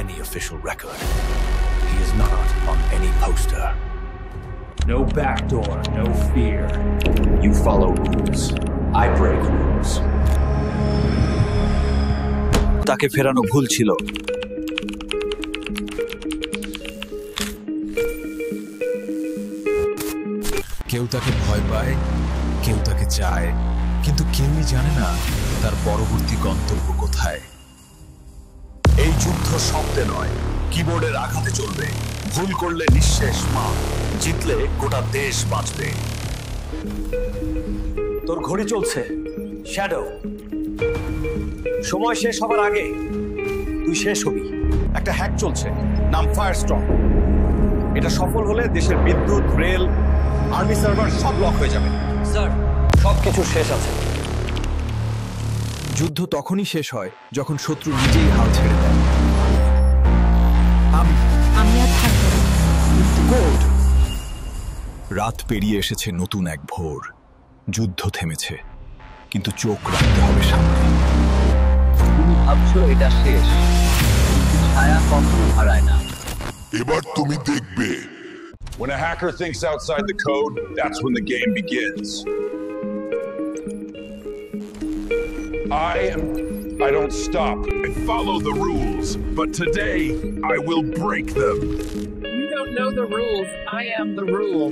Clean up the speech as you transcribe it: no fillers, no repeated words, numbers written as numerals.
any official record. He is not on any poster. No backdoor, no fear. You follow rules. I break rules. তাকে ফেরানো ভুল ছিল। কেউ তাকে ভয় পায়, কেউ তাকে চায়, কিন্তু কেউই জানে না তার পরবর্তী গন্তব্য কোথায়। এই যুদ্ধ শব্দে নয়, কিবোর্ডের আঘাতে চলবে। ভুল করলে নিঃশেষ মা, জিতলে গোটা দেশ বাঁচবে। তোর ঘড়ি চলছে, শ্যাডো। সময় শেষ হবার আগে তুই শেষ হবি। একটা হ্যাক চলছে, নাম ফায়ারস্টর্ম। এটা সফল হলে দেশের বিদ্যুৎ, রেল, আর্মি সার্ভার সব লক হয়ে যাবে। স্যার, সবকিছু শেষ আছে। যুদ্ধ তখনই শেষ হয় যখন শত্রু নিজেই হাল ছেড়ে দেয়। আমি আর থাকবো না। রাত পেরিয়ে এসেছে নতুন এক ভোর। যুদ্ধ থেমেছে, কিন্তু চোখ রাখতে হবে সামনে। তুমি ভাবছো এটা শেষ, কিন্তু ছায়া কখনো হারায় না। এবার তুমি দেখবে। When a hacker thinks outside the code, that's when the game begins. I don't stop. I follow the rules, but today I will break them. You don't know the rules. I am the rule.